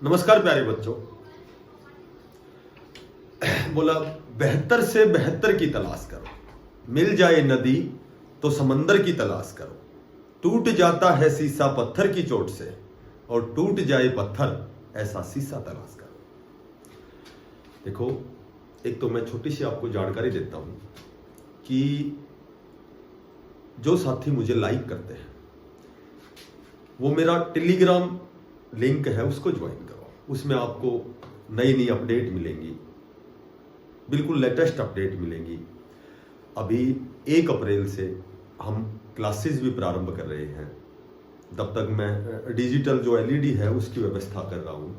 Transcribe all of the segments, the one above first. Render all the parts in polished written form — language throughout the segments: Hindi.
नमस्कार प्यारे बच्चों। बोला बेहतर से बेहतर की तलाश करो, मिल जाए नदी तो समंदर की तलाश करो, टूट जाता है शीशा पत्थर की चोट से और टूट जाए पत्थर ऐसा शीशा तलाश करो। देखो, एक तो मैं छोटी सी आपको जानकारी देता हूं कि जो साथी मुझे लाइक करते हैं वो मेरा टेलीग्राम लिंक है, उसको ज्वाइन करो। उसमें आपको नई नई अपडेट मिलेंगी, बिल्कुल लेटेस्ट अपडेट मिलेंगी। अभी 1 अप्रैल से हम क्लासेस भी प्रारंभ कर रहे हैं। तब तक मैं डिजिटल जो एलईडी है उसकी व्यवस्था कर रहा हूँ।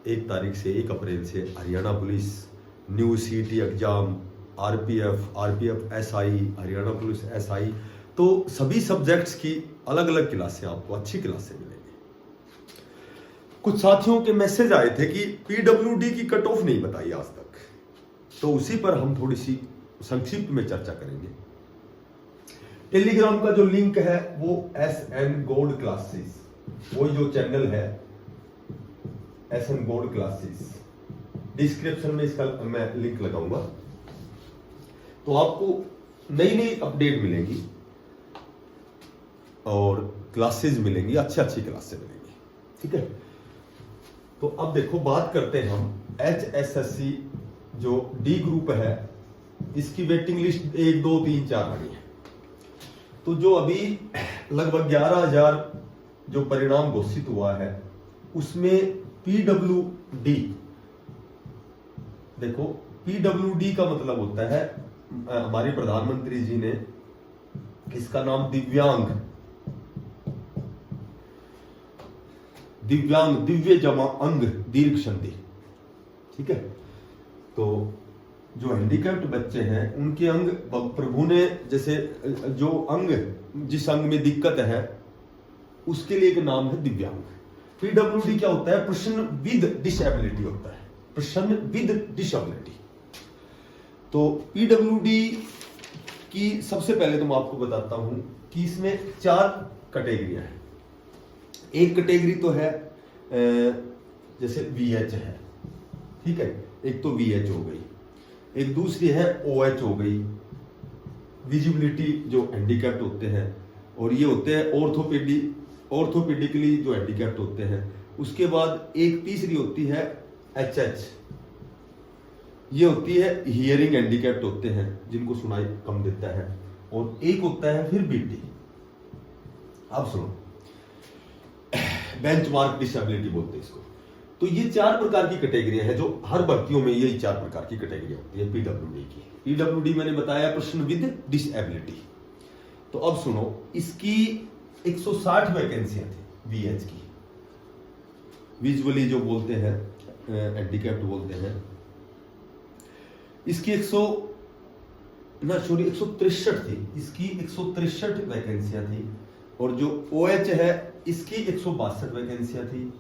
1 तारीख से 1 अप्रैल से हरियाणा पुलिस न्यू सीटी exam, RPF SI, Haryana police SI, तो सभी सब्जेक्ट्स की अलग अलग क्लासें आपको अच्छी क्लासें मिलेंगी। कुछ साथियों के मैसेज आए थे कि पीडब्ल्यूडी की कट ऑफ नहीं बताई आज तक, तो उसी पर हम थोड़ी सी संक्षिप्त में चर्चा करेंगे। टेलीग्राम का जो लिंक है वो SN गोल्ड क्लासेस, वो जो चैनल है SN गोल्ड क्लासेस, डिस्क्रिप्शन में इसका मैं लिंक लगाऊंगा। तो आपको नई नई अपडेट मिलेगी और क्लासेस मिलेंगी, अच्छी क्लासेस मिलेंगी। ठीक है, तो अब देखो बात करते हैं हम HSSC जो डी ग्रुप है, इसकी वेटिंग लिस्ट 1 2 3 4 आ गई है। तो जो अभी लगभग 11,000 जो परिणाम घोषित हुआ है उसमें PWD, देखो PWD का मतलब होता है, हमारे प्रधानमंत्री जी ने इसका नाम दिव्य जमा अंग दीर्घ संधि। ठीक है, तो जो हैंडीकैप्ड बच्चे हैं उनके अंग प्रभु ने, जैसे जो अंग, जिस अंग में दिक्कत है उसके लिए एक नाम है दिव्यांग। पीडब्ल्यूडी क्या होता है? पर्सन विद डिसेबिलिटी होता है, पर्सन विद डिसेबिलिटी। तो पीडब्ल्यूडी की सबसे पहले तो मैं आपको बताता हूं कि इसमें 4 कैटेगरियां हैं। एक कैटेगरी तो है जैसे VH है, ठीक है, एक तो VH हो गई, एक दूसरी है OH हो गई, विजिबिलिटी जो हैंडीकैप्ड होते हैं, और ये होते हैं ऑर्थोपेडिकली जो हैंडीकैप्ड होते हैं। उसके बाद एक तीसरी होती है HH, ये होती है हियरिंग हैंडीकैप्ड होते हैं जिनको सुनाई कम देता है, और एक होता है फिर BT। अब सुनो, बेंचमार्क डिसेबिलिटी बोलते हैं इसको। तो ये 4 प्रकार की कैटेगरियां हैं जो हर भर्तियों में यही 4 प्रकार की कैटेगरी होती है पीडब्ल्यूडी की। पीडब्ल्यूडी मैंने बताया पर्सन विद डिसेबिलिटी। तो अब सुनो, इसकी 160 वैकेंसियां थी VH की, विजुअली जो बोलते हैं हैंडीकैप्ड बोलते हैं। इसकी 163 थी, इसकी 163 वैकेंसियां थी, और जो OH है इसकी 162 वैकेंसियां थी,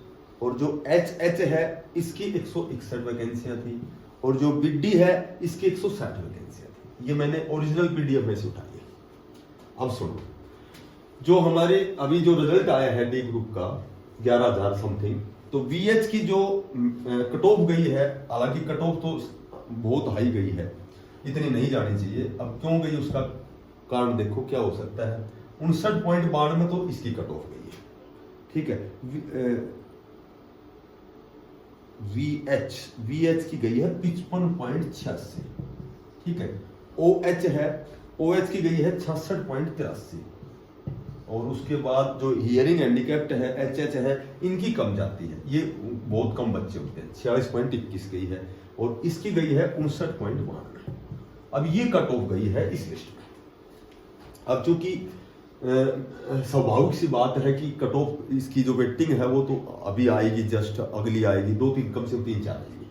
और जो HH है इसकी 161 वैकेंसियां थी, और जो BD है इसकी 160 वैकेंसियां थी। ये मैंने ओरिजिनल PDF में से उठाई है। अब सुनो, जो हमारे अभी जो रिजल्ट आया है डी ग्रुप का 11,000 समथिंग, तो VH की जो कट ऑफ गई है, हालांकि कट ऑफ तो बहुत हाई गई है, इतनी नहीं जानी चाहिए। अब क्यों गई उसका कारण देखो क्या हो सकता है। 59.92 में तो इसकी कट ऑफ गई है। ठीक है, VH की गई है 55.86। ठीक है, OH की गई है 66.83, और उसके बाद जो हियरिंग हैंडीकैप्ड है HH है, इनकी कम जाती है, ये बहुत कम बच्चे होते हैं, 46.21 गई है, और इसकी गई है 59.92। अब ये कट ऑफ गई है इस लिस्ट में। अब चूंकि स्वाभाविक सी बात है कि कट ऑफ इसकी जो वेटिंग है वो तो अभी आएगी, जस्ट अगली आएगी, 2-3 कम से कम 3-4 आएगी।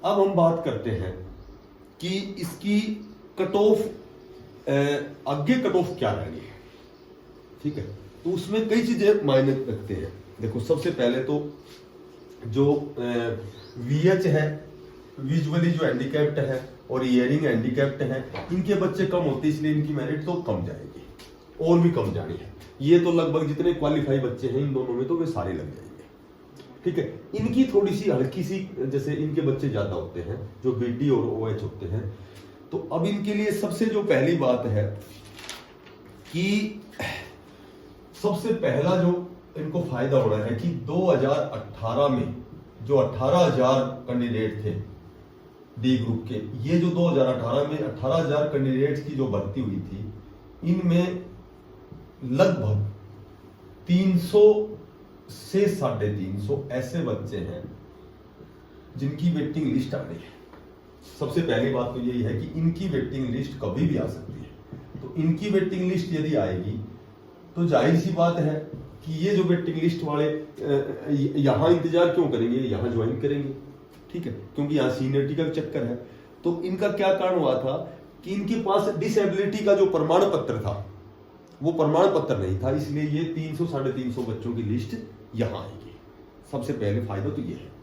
अब हम बात करते हैं कि इसकी कट ऑफ, आगे कट ऑफ क्या रहेगी। ठीक है, तो उसमें कई चीजें मायने रखते हैं। देखो, सबसे पहले तो जो VH है, विजुअली जो हैंडीकैप्ड है, और हियरिंग हैंडीकैप्ड है, इनके बच्चे कम होते हैं, इसलिए इनकी मेरिट तो कम जाएगी, और भी कम जानी है। ये तो लगभग जितने क्वालिफाई बच्चे हैं इन दोनों में तो वे सारे लग जाएंगे। ठीक है। इनकी थोड़ी सी हल्की सी, जैसे इनके बच्चे ज्यादा होते हैं जो बीडी और ओएच होते हैं, तो अब इनके लिए सबसे जो पहली बात है कि सबसे पहला जो इनको फायदा हो रहा है कि 2018 में जो 18,000 कैंडिडेट थे डी ग्रुप के, ये जो 2018 में 18,000 कैंडिडेट्स की जो भर्ती हुई थी, इनमें लगभग 300 से 350 ऐसे बच्चे हैं जिनकी वेटिंग लिस्ट आ गई है। सबसे पहली बात तो यही है कि इनकी वेटिंग लिस्ट कभी भी आ सकती है। तो इनकी वेटिंग लिस्ट यदि आएगी तो जाहिर सी बात है कि ये जो वेटिंग लिस्ट वाले यहां इंतजार क्यों करेंगे, यहां ज्वाइन करेंगे, ठीक है, क्योंकि यहां सीनियरिटी का चक्कर है। तो इनका क्या कारण हुआ था कि इनके पास डिसेबिलिटी का जो प्रमाण पत्र था वो प्रमाण पत्र नहीं था, इसलिए ये 300-350 बच्चों की लिस्ट यहां आएगी। सबसे पहले फायदा तो ये है।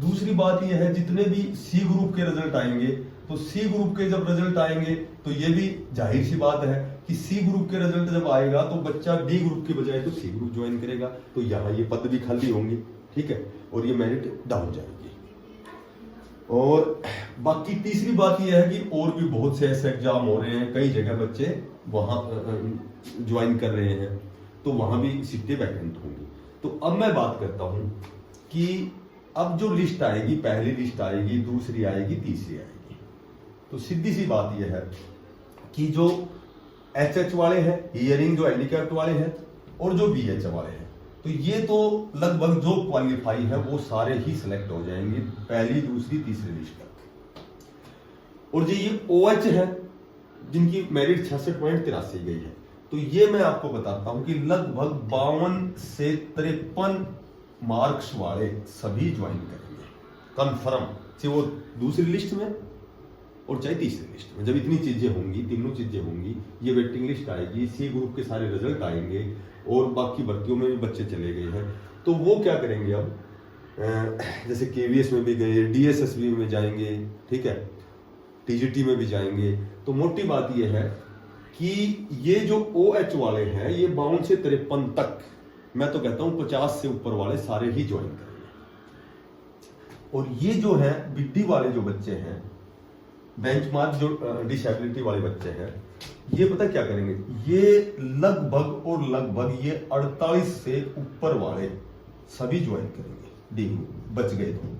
दूसरी बात ये है, जितने भी सी ग्रुप के रिजल्ट आएंगे, तो सी ग्रुप के जब रिजल्ट आएंगे तो ये भी जाहिर सी बात है कि सी ग्रुप के रिजल्ट जब आएगा तो बच्चा डी ग्रुप के बजाय तो सी ग्रुप ज्वाइन करेगा, तो यहाँ ये पद भी खाली होंगे, ठीक है, और ये मेरिट डाउन जाएगी। और बाकी तीसरी बात यह है कि और भी बहुत से ऐसे एग्जाम हो रहे हैं, कई जगह बच्चे वहां ज्वाइन कर रहे हैं, तो वहां भी सीटें वैकेंट होंगी। तो अब मैं बात करता हूं कि अब जो लिस्ट आएगी, पहली लिस्ट आएगी, दूसरी आएगी, तीसरी आएगी, तो सीधी सी बात यह है कि जो एचएच वाले हैं, हियरिंग जो हैंडीकैप्ड वाले हैं, और जो बीएच वाले हैं, तो ये तो लगभग जो क्वालिफाई है वो सारे ही सिलेक्ट हो जाएंगे पहली, दूसरी, तीसरी लिस्ट तक। और जो ये ओएच है जिनकी मेरिट 66.83 गई है, तो ये मैं आपको बताता हूं कि लगभग 52 से 53 मार्क्स वाले सभी ज्वाइन करेंगे कंफर्म, चाहे वो दूसरी लिस्ट में और चाहे तीसरी लिस्ट में। जब इतनी चीजें होंगी, तीनों चीजें होंगी, ये वेटिंग लिस्ट आएगी, सी ग्रुप के सारे रिजल्ट आएंगे और बाकी भर्तियों में भी बच्चे चले गए हैं, तो वो क्या करेंगे अब, जैसे केवीएस में भी गए, डीएसएसबी में जाएंगे, ठीक है, टीजीटी में भी जाएंगे। तो मोटी बात यह है कि ये जो ओएच वाले हैं ये 52 से 53 तक, मैं तो कहता हूं 50 से ऊपर वाले सारे ही ज्वाइन करेंगे। और ये जो है बीडी वाले जो बच्चे हैं, बेंचमार्क जो डिसेबिलिटी वाले बच्चे हैं, ये पता क्या करेंगे, ये लगभग और लगभग ये 48 से ऊपर वाले सभी ज्वाइन करेंगे डी ग्रुप, बच गए तो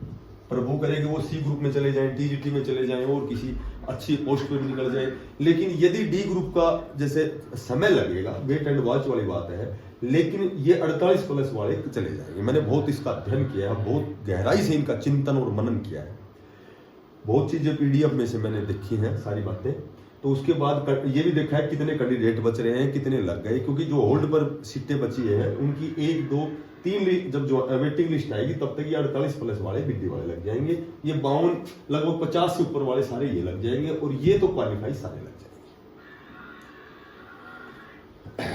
प्रभु करेंगे वो सी ग्रुप में चले जाएं, टीजीटी में चले जाएं और किसी अच्छी पोस्ट पे भी निकल जाए। लेकिन यदि डी ग्रुप का जैसे समय लगेगा, वेट एंड वॉच वाली बात है, लेकिन ये 48+ वाले चले जाएंगे। मैंने बहुत इसका अध्ययन किया है, बहुत गहराई से इनका चिंतन और मनन किया है, बहुत चीजें पीडीएफ में से मैंने देखी हैं सारी बातें। तो उसके बाद ये भी देखा है कितने कैंडिडेट बच रहे हैं, कितने लग गए, क्योंकि जो होल्ड पर सीटें बची है उनकी 1, 2, 3 जब जो वेटिंग लिस्ट आएगी तब तक ये 48+ वाले बीडी वाले लग जाएंगे, ये 52 लगभग 50 से ऊपर वाले सारे ये लग जाएंगे, और ये तो क्वालिफाई सारे लग जाएंगे।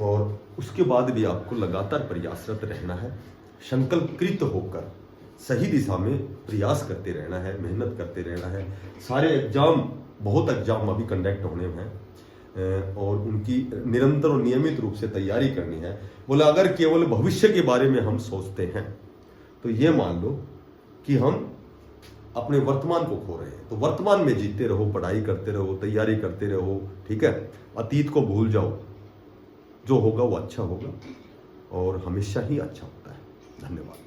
और उसके बाद भी आपको लगातार प्रयासरत रहना है, संकल्पकृत होकर सही दिशा में प्रयास करते रहना है, मेहनत करते रहना है। सारे एग्जाम, बहुत एग्जाम अभी कंडक्ट होने हैं और उनकी निरंतर और नियमित रूप से तैयारी करनी है। बोला अगर केवल भविष्य के बारे में हम सोचते हैं तो ये मान लो कि हम अपने वर्तमान को खो रहे हैं। तो वर्तमान में जीते रहो, पढ़ाई करते रहो, तैयारी करते रहो, ठीक है, अतीत को भूल जाओ, जो होगा वो अच्छा होगा और हमेशा ही अच्छा होता है। धन्यवाद।